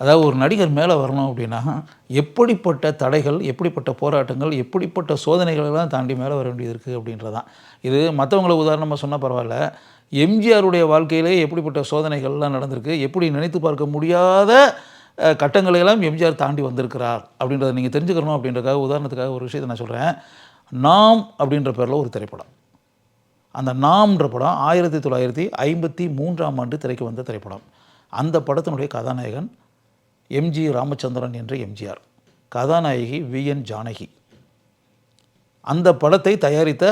அதாவது ஒரு நடிகர் மேலே வரணும் அப்படின்னா, எப்படிப்பட்ட தடைகள், எப்படிப்பட்ட போராட்டங்கள், எப்படிப்பட்ட சோதனைகளெல்லாம் தாண்டி மேலே வர வேண்டியது இருக்குது அப்படின்றது தான். இது மற்றவங்கள உதாரணமாக சொன்னால் பரவாயில்ல. எம்ஜிஆருடைய வாழ்க்கையிலே எப்படிப்பட்ட சோதனைகள்லாம் நடந்திருக்கு, எப்படி நினைத்து பார்க்க முடியாத கட்டங்களை எல்லாம் எம்ஜிஆர் தாண்டி வந்திருக்கிறார் அப்படின்றத நீங்கள் தெரிஞ்சுக்கணும் அப்படின்றதுக்காக உதாரணத்துக்காக ஒரு விஷயத்தை நான் சொல்கிறேன். நாம் அப்படின்ற பேரில் ஒரு திரைப்படம். அந்த நாம்ன்ற படம் 1953ஆம் ஆண்டு திரைக்கு வந்த திரைப்படம். அந்த படத்தினுடைய கதாநாயகன் எம்ஜி ராமச்சந்திரன் என்ற எம்ஜிஆர், கதாநாயகி விஎன் ஜானகி. அந்த படத்தை தயாரித்த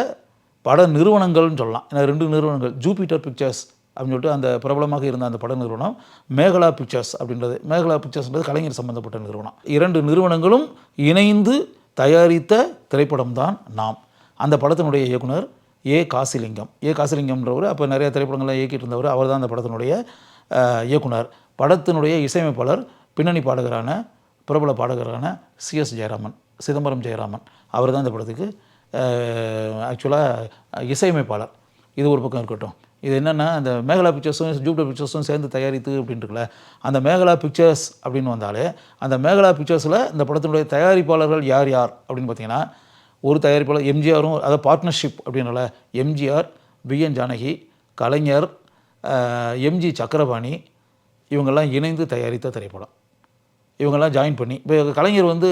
பட நிறுவனங்கள்னு சொல்லலாம். ஏன்னா 2 நிறுவனங்கள், ஜூபிட்டர் பிக்சர்ஸ் அப்படின்னு சொல்லிட்டு அந்த பிரபலமாக இருந்த அந்த பட நிறுவனம், மேகலா பிக்சர்ஸ் அப்படின்றது. மேகலா பிக்சர்ஸ்ன்றது கலைஞர் சம்பந்தப்பட்ட நிறுவனம். 2 நிறுவனங்களும் இணைந்து தயாரித்த திரைப்படம் தான் நாம். அந்த படத்தினுடைய இயக்குனர் ஏ காசிலிங்கம். ஏ காசிலிங்கம்ன்றவர் அப்போ நிறைய திரைப்படங்கள்லாம் இயக்கிட்டு இருந்தவர். அவர் தான் அந்த படத்தினுடைய இயக்குனர். படத்தினுடைய இசையமைப்பாளர் பின்னணி பாடகரான பிரபல பாடகரான சிஎஸ் ஜெயராமன், சிதம்பரம் ஜெயராமன். அவர் தான் இந்த படத்துக்கு ஆக்சுவலாக இசையமைப்பாளர். இது ஒரு பக்கம் இருக்கட்டும். இது என்னென்னா, அந்த மேகலா பிக்சர்ஸும் ஜூபிட்டர் பிக்சர்ஸும் சேர்ந்து தயாரித்து அப்படின்ட்டுருக்குல, அந்த மேகலா பிக்சர்ஸ் அப்படின்னு வந்தாலே, அந்த மேகலா பிக்சர்ஸில் இந்த படத்தினுடைய தயாரிப்பாளர்கள் யார் யார் அப்படின்னு பார்த்தீங்கன்னா, ஒரு தயாரிப்பாளர் எம்ஜிஆரும், அதாவது பார்ட்னர்ஷிப் அப்படின்னால எம்ஜிஆர், விஎன் ஜானகி, கலைஞர், எம்ஜி சக்கரபாணி, இவங்கெல்லாம் இணைந்து தயாரித்த திரைப்படம். இவங்கெல்லாம் ஜாயின் பண்ணி, இப்போ கலைஞர் வந்து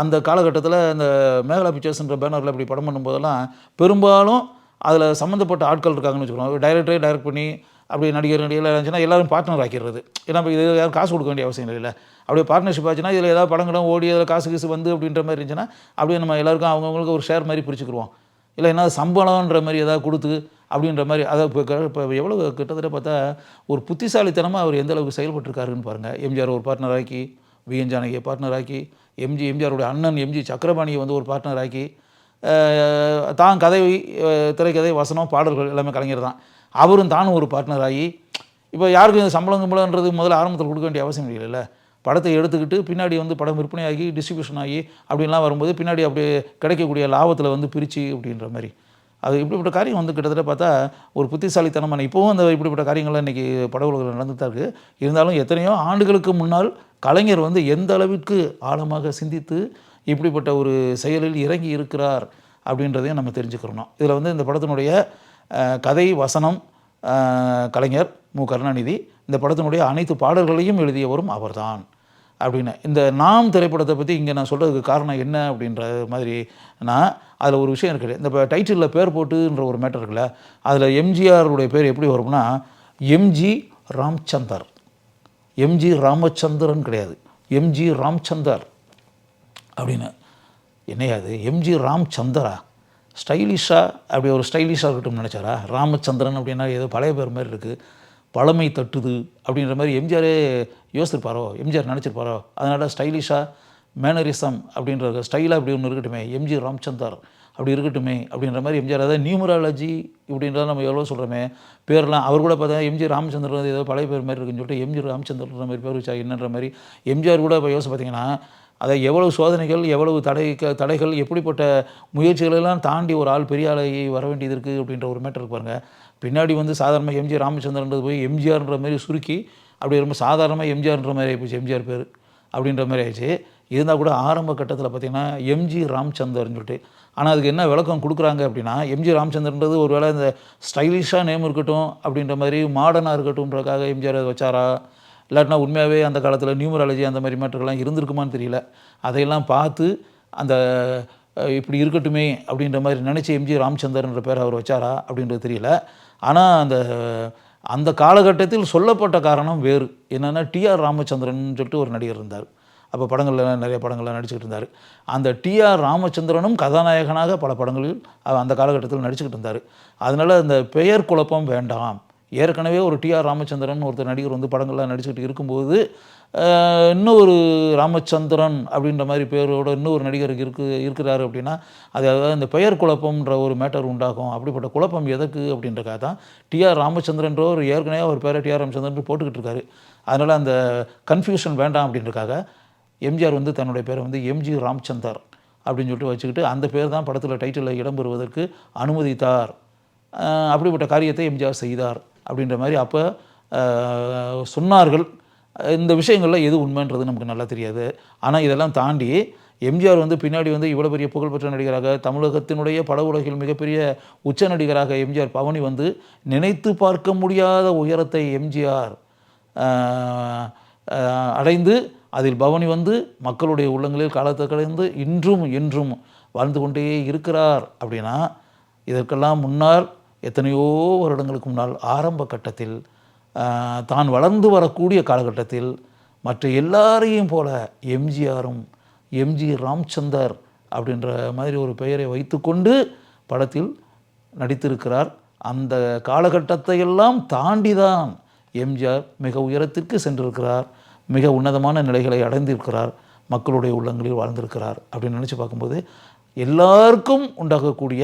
அந்த காலகட்டத்தில் அந்த மேகலா பிக்சர்ஸ்ன்ற பேனரில் இப்படி படம் பண்ணும்போதெல்லாம் பெரும்பாலும் அதில் சம்மந்தப்பட்ட ஆட்கள் இருக்காங்கன்னு வச்சுக்கணும். டைரக்டரே டைரக்ட் பண்ணி அப்படி நடிகர் நடிகர்லாம் இருந்துச்சுன்னா எல்லோரும் பார்ட்னர் ஆக்கிடுறது. ஏன்னா இப்போ இது யாரும் காசு கொடுக்க வேண்டிய அவசியம் இல்லை. அப்படியே பார்ட்னர்ஷிப் ஆச்சுன்னா இதில் ஏதாவது படங்களும் ஓடி அதில் காசு கீசு வந்து அப்படின்ற மாதிரி இருந்துச்சுன்னா அப்படியே நம்ம எல்லாருக்கும் அவங்கவுங்களுக்கு ஒரு ஷேர் மாதிரி பிரிச்சுக்குருவோம். இல்லை என்ன சம்பளம்ன்ற மாதிரி ஏதாவது கொடுத்து அப்படின்ற மாதிரி. அதை இப்போ எவ்வளோ கிட்டத்தட்ட பார்த்தா ஒரு புத்திசாலித்தனமாக அவர் எந்த அளவுக்கு செயல்பட்டுருக்காருன்னு பாருங்கள். எம்ஜிஆர் ஒரு பார்ட்னர் ஆக்கி, விஎன் ஜானகியை பார்ட்னர் ஆக்கி, எம்ஜிஆருடைய அண்ணன் எம்ஜி சக்கரபாணியை வந்து ஒரு பார்ட்னர் ஆக்கி, தான் கதை, திரைக்கதை, வசனம், பாடல்கள் எல்லாமே கலைஞர் தான். அவரும் தானும் ஒரு பார்ட்னர் ஆகி, இப்போ யாருக்கும் சம்பளம்ன்றது முதல்ல ஆரம்பத்தில் கொடுக்க வேண்டிய அவசியம் இல்லைல்ல. படத்தை எடுத்துக்கிட்டு பின்னாடி வந்து படம் விற்பனையாகி டிஸ்ட்ரிபியூஷன் ஆகி அப்படின்லாம் வரும்போது பின்னாடி அப்படியே கிடைக்கக்கூடிய லாபத்தில் வந்து பிரித்து அப்படின்ற மாதிரி அது இப்படிப்பட்ட காரியம் வந்து கிட்டத்தட்ட பார்த்தா ஒரு புத்திசாலித்தனமான, இப்போவும் அந்த இப்படிப்பட்ட காரியங்கள்லாம் இன்றைக்கி பட உலகில் நடந்து தான் இருக்குது. இருந்தாலும் எத்தனையோ ஆண்டுகளுக்கு முன்னால் கலைஞர் வந்து எந்த அளவிற்கு ஆழமாக சிந்தித்து இப்படிப்பட்ட ஒரு செயலில் இறங்கி இருக்கிறார் அப்படின்றதையும் நம்ம தெரிஞ்சுக்கிறோம். இதில் வந்து இந்த படத்தினுடைய கதை, வசனம் கலைஞர் மு. கருணாநிதி, இந்த படத்தினுடைய அனைத்து பாடல்களையும் எழுதியவரும் அவர்தான் அப்படின்னு. இந்த நாம் திரைப்படத்தை பற்றி இங்கே நான் சொல்கிறதுக்கு காரணம் என்ன அப்படின்ற மாதிரினா, அதில் ஒரு விஷயம் இருக்குது. இந்த டைட்டிலில் பேர் போட்டுன்ற ஒரு மேட்டர் இருக்குல்ல, அதில் எம்ஜிஆருடைய பேர் எப்படி வரும்னா எம்ஜி ராம்சந்தர். எம்ஜி ராமச்சந்திரன் கிடையாது, எம்ஜி ராம்சந்தர் அப்படின்னு. என்னையாது எம்ஜி ராம்சந்தரா, ஸ்டைலிஷாக அப்படி ஒரு ஸ்டைலிஷாக இருக்கட்டும்னு நினச்சாரா? ராமச்சந்திரன் அப்படின்னா ஏதோ பழைய பேர் மாதிரி இருக்குது, பழமை தட்டுது அப்படின்ற மாதிரி எம்ஜிஆரே யோசிச்சிருப்பாரோ, எம்ஜிஆர் நினச்சிருப்பாரோ. அதனால் ஸ்டைலிஷாக மேனரிசம் அப்படின்ற ஸ்டைலாக அப்படி ஒன்று இருக்கட்டுமே, எம்ஜி ராம்சந்தர் அப்படி இருக்கட்டுமே அப்படின்ற மாதிரி எம்ஜிஆர். அதாவது நியூமராலஜி இப்படின்றத நம்ம எவ்வளோ சொல்கிறோமே பேர்லாம். அவர் கூட பார்த்தா எம்ஜி ராமச்சந்திரன் ஏதோ பழைய பேர் மாதிரி இருக்குன்னு சொல்லிட்டு எம்ஜி ராமச்சந்திரன்ற மாதிரி பேர் வச்சா என்னன்ற மாதிரி எம்ஜிஆர் கூட இப்போ யோசிச்சு பார்த்தீங்கன்னா, அதை எவ்வளவு சோதனைகள், எவ்வளவு தடைகள், எப்படிப்பட்ட முயற்சிகளெல்லாம் தாண்டி ஒரு ஆள் பெரிய ஆளாகி வர வேண்டியது இருக்குது அப்படின்ற ஒரு மேட்டர் இருப்பாருங்க. பின்னாடி வந்து சாதாரணமாக எம்ஜி ராமச்சந்திரன்றது போய் எம்ஜிஆர்ன்ற மாதிரி சுருக்கி அப்படி ரொம்ப சாதாரணமாக எம்ஜிஆர்ன்ற மாதிரி ஆகிப்போச்சு, எம்ஜிஆர் பேர் அப்படின்ற மாதிரி ஆயிடுச்சு. இருந்தால் கூட ஆரம்ப கட்டத்தில் பார்த்திங்கன்னா எம்ஜி ராமச்சந்திரன் சொல்லிட்டு, ஆனால் அதுக்கு என்ன விளக்கம் கொடுக்குறாங்க அப்படின்னா, எம்ஜி ராமச்சந்திரன்றது ஒரு வேளை இந்த ஸ்டைலிஷாக நேம் இருக்கட்டும் அப்படின்ற மாதிரி மாடர்னாக இருக்கட்டும்ன்றக்காக எம்ஜிஆர் அதை வச்சாரா, இல்லாட்டினா உண்மையாகவே அந்த காலத்தில் நியூமராலஜி அந்த மாதிரி மேட்டர்கள்லாம் இருந்திருக்குமான்னு தெரியல. அதையெல்லாம் பார்த்து அந்த இப்படி இருக்கட்டுமே அப்படின்ற மாதிரி நினச்சி எம்ஜி ராமச்சந்திரன்ற பேர் அவர் வச்சாரா அப்படின்றது தெரியல. ஆனால் அந்த காலகட்டத்தில் சொல்லப்பட்ட காரணம் வேறு. என்னென்னா டிஆர் ராமச்சந்திரன் சொல்லிட்டு ஒரு நடிகர் இருந்தார். அப்போ படங்களில் நிறைய படங்களில் நடிச்சுக்கிட்டு இருந்தார். அந்த டிஆர் ராமச்சந்திரனும் கதாநாயகனாக பல படங்களில் அந்த காலகட்டத்தில் நடிச்சுக்கிட்டு இருந்தார். அதனால் அந்த பெயர் குழப்பம் வேண்டாம். ஏற்கனவே ஒரு டிஆர் ராமச்சந்திரன் ஒருத்தர் நடிகர் வந்து படங்கள்லாம் நடிச்சுக்கிட்டு இருக்கும்போது இன்னொரு ராமச்சந்திரன் அப்படின்ற மாதிரி பேரோட இன்னொரு நடிகர் இருக்கிறாரு அப்படின்னா, அதாவது இந்த பெயர் குழப்பம்ன்ற ஒரு மேட்டர் உண்டாகும். அப்படிப்பட்ட குழப்பம் எதற்கு அப்படின்றக்காக தான் டிஆர் ராமச்சந்திரன்றவர் ஏற்கனவே ஒரு பேரை டிஆர் ராமச்சந்திரன் போட்டுக்கிட்டு இருக்காரு. அதனால் அந்த கன்ஃபியூஷன் வேண்டாம் அப்படின்றக்காக எம்ஜிஆர் வந்து தன்னுடைய பேரை வந்து எம்ஜி ராமச்சந்தர் அப்படின்னு சொல்லிட்டு வச்சுக்கிட்டு அந்த பேர் தான் படத்தில் டைட்டிலில் இடம்பெறுவதற்கு அனுமதித்தார். அப்படிப்பட்ட காரியத்தை எம்ஜிஆர் செய்தார் அப்படின்ற மாதிரி அப்போ சொன்னார்கள். இந்த விஷயங்கள்ல எது உண்மைன்றது நமக்கு நல்லா தெரியாது. ஆனால் இதெல்லாம் தாண்டி எம்ஜிஆர் வந்து பின்னாடி வந்து இவ்வளோ பெரிய புகழ்பெற்ற நடிகராக, தமிழகத்தினுடைய பட உலகில் மிகப்பெரிய உச்ச நடிகராக எம்ஜிஆர் பவனி வந்து நினைத்து பார்க்க முடியாத உயரத்தை எம்ஜிஆர் அடைந்து அதில் பவனி வந்து மக்களுடைய உள்ளங்களில் காலத்தை கடந்து இன்றும் என்றும் வாழ்ந்து கொண்டே இருக்கிறார். அப்படின்னா இதற்கெல்லாம் முன்னால் எத்தனையோ வருடங்களுக்கு முன்னால் ஆரம்ப கட்டத்தில் தான் வளர்ந்து வரக்கூடிய காலகட்டத்தில் மற்ற எல்லாரையும் போல எம்ஜிஆரும் எம்ஜி ராம்சந்தர் அப்படின்ற மாதிரி ஒரு பெயரை வைத்துக்கொண்டு படத்தில் நடித்திருக்கிறார். அந்த காலகட்டத்தை எல்லாம் தாண்டி தான் எம்ஜிஆர் மிக உயரத்திற்கு சென்றிருக்கிறார், மிக உன்னதமான நிலைகளை அடைந்திருக்கிறார், மக்களுடைய உள்ளங்களில் வாழ்ந்திருக்கிறார். அப்படின்னு நினச்சி பார்க்கும்போது எல்லாருக்கும் உண்டாகக்கூடிய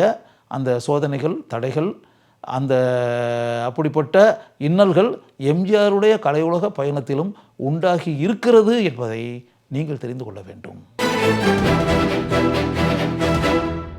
அந்த சோதனைகள், தடைகள், அந்த அப்படிப்பட்ட இன்னல்கள் எம்ஜிஆருடைய கலையுலக பயணத்திலும் உண்டாகி இருக்கிறது என்பதை நீங்கள் தெரிந்து கொள்ள வேண்டும்.